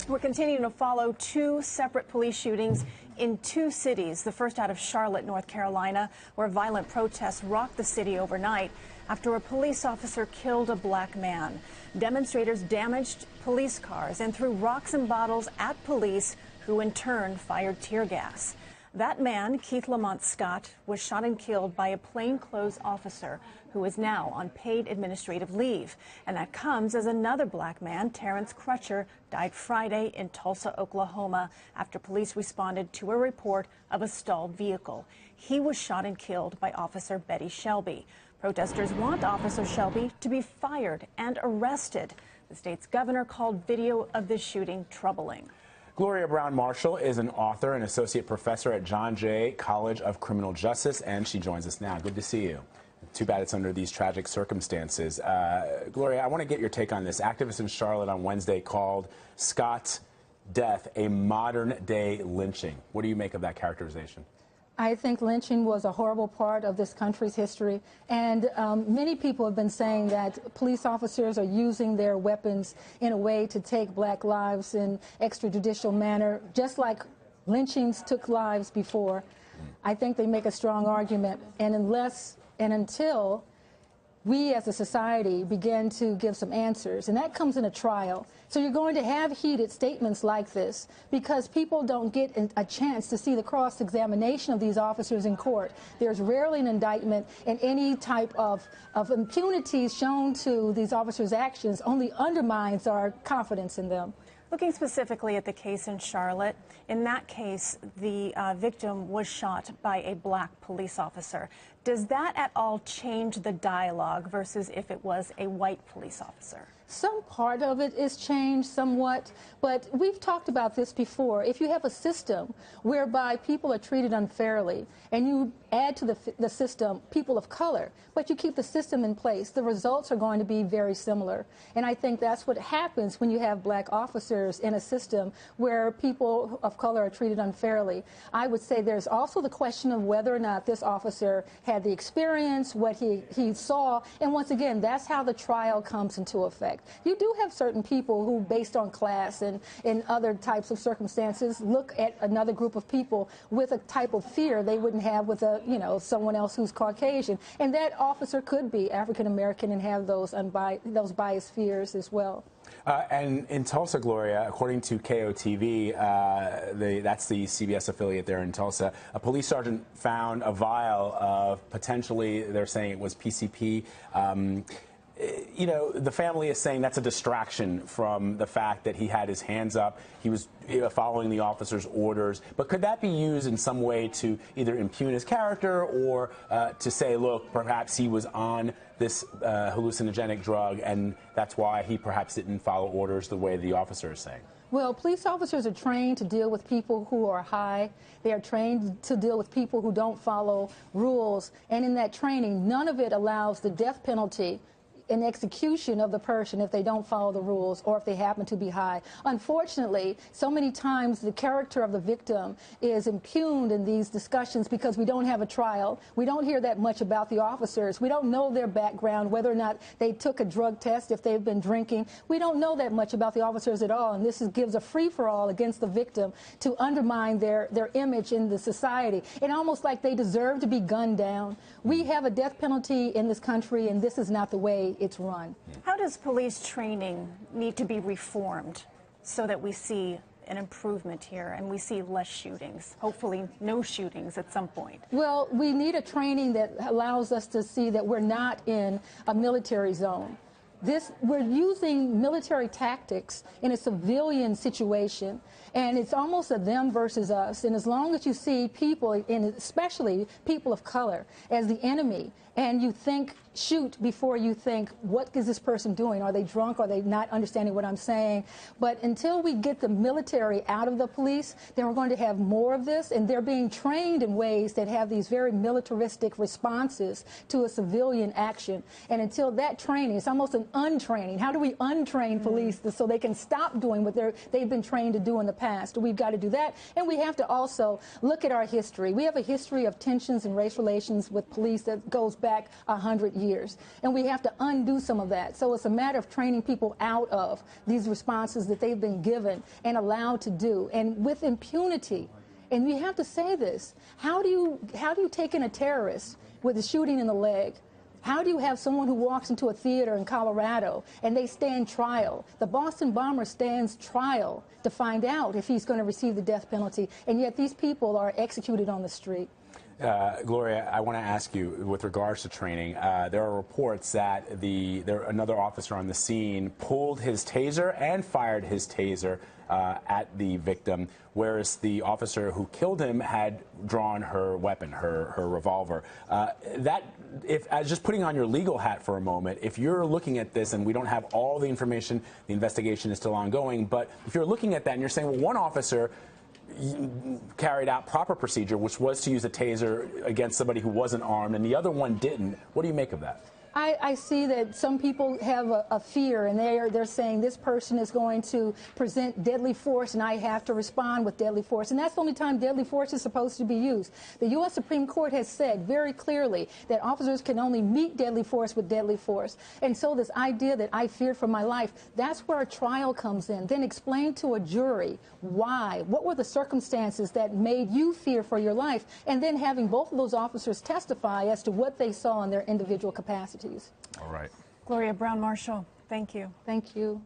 Next, we're continuing to follow two separate police shootings in two cities. The first out of Charlotte, North Carolina, where violent protests rocked the city overnight after a police officer killed a black man. Demonstrators damaged police cars and threw rocks and bottles at police, who in turn fired tear gas. That man, Keith Lamont Scott, was shot and killed by a plainclothes officer who is now on paid administrative leave. And that comes as another black man, Terrence Crutcher, died Friday in Tulsa, Oklahoma, after police responded to a report of a stalled vehicle. He was shot and killed by Officer Betty Shelby. Protesters want Officer Shelby to be fired and arrested. The state's governor called video of this shooting troubling. Gloria Brown Marshall is an author and associate professor at John Jay College of Criminal Justice, and she joins us now. Good to see you. Too bad it's under these tragic circumstances. Gloria, I want to get your take on this. Activists in Charlotte on Wednesday called Scott's death a modern-day lynching. What do you make of that characterization? I think lynching was a horrible part of this country's history, and many people have been saying that police officers are using their weapons in a way to take black lives in extrajudicial manner, just like lynchings took lives before. I think they make a strong argument, and unless and until we as a society begin to give some answers, and that comes in a trial. So you're going to have heated statements like this because people don't get a chance to see the cross-examination of these officers in court. There's rarely an indictment, and any type of impunity shown to these officers' actions only undermines our confidence in them. Looking specifically at the case in Charlotte, in that case, the victim was shot by a black police officer. Does that at all change the dialogue versus if it was a white police officer? Some part of it is changed somewhat, but we've talked about this before. If you have a system whereby people are treated unfairly and you add to the system people of color, but you keep the system in place, the results are going to be very similar. And I think that's what happens when you have black officers in a system where people of color are treated unfairly. I would say there's also the question of whether or not this officer had the experience, what he saw, and once again, that's how the trial comes into effect. You do have certain people who, based on class and in other types of circumstances, look at another group of people with a type of fear they wouldn't have with someone else who's Caucasian, and that officer could be African American and have those biased fears as well. And in Tulsa, Gloria, according to KOTV, that's the CBS affiliate there in Tulsa, a police sergeant found a vial of potentially, they're saying it was PCP. You know, the family is saying that's a distraction from the fact that he had his hands up. He was following the officer's orders. But could that be used in some way to either impugn his character or to say, look, perhaps he was on this hallucinogenic drug and that's why he perhaps didn't follow orders the way the officer is saying? Well, police officers are trained to deal with people who are high. They are trained to deal with people who don't follow rules. And in that training, none of it allows the death penalty in execution of the person if they don't follow the rules or if they happen to be high. Unfortunately, so many times the character of the victim is impugned in these discussions because we don't have a trial. We don't hear that much about the officers. We don't know their background, whether or not they took a drug test, if they've been drinking. We don't know that much about the officers at all, and this gives a free-for-all against the victim to undermine their image in the society. And almost like they deserve to be gunned down. We have a death penalty in this country, and this is not the way it's run. How does police training need to be reformed so that we see an improvement here and we see less shootings, hopefully no shootings at some point? Well, we need a training that allows us to see that we're not in a military zone. We're using military tactics in a civilian situation, and it's almost a them versus us. And as long as you see people, and especially people of color, as the enemy, and you think, shoot before you think, what is this person doing? Are they drunk? Are they not understanding what I'm saying? But until we get the military out of the police, then we're going to have more of this, and they're being trained in ways that have these very militaristic responses to a civilian action. And until that training, it's almost an untraining. How do we untrain police so they can stop doing what they've been trained to do in the past? We've got to do that, and we have to also look at our history. We have a history of tensions and race relations with police that goes back 100 years. And we have to undo some of that. So it's a matter of training people out of these responses that they've been given and allowed to do, and with impunity. And we have to say this: how do you take in a terrorist with a shooting in the leg? How do you have someone who walks into a theater in Colorado and they stand trial? The Boston bomber stands trial to find out if he's going to receive the death penalty, and yet these people are executed on the street. Gloria, I want to ask you, with regards to training, there are reports that another officer on the scene pulled his taser and fired his taser at the victim, whereas the officer who killed him had drawn her weapon, her revolver. Just putting on your legal hat for a moment, if you're looking at this, and we don't have all the information, the investigation is still ongoing, but if you're looking at that and you're saying, well, one officer carried out proper procedure, which was to use a taser against somebody who wasn't armed, and the other one didn't, what do you make of that? I see that some people have a fear, and they're saying this person is going to present deadly force, and I have to respond with deadly force. And that's the only time deadly force is supposed to be used. The U.S. Supreme Court has said very clearly that officers can only meet deadly force with deadly force. And so this idea that I feared for my life, that's where a trial comes in. Then explain to a jury why, what were the circumstances that made you fear for your life, and then having both of those officers testify as to what they saw in their individual capacities. All right. Gloria Brown Marshall, thank you. Thank you.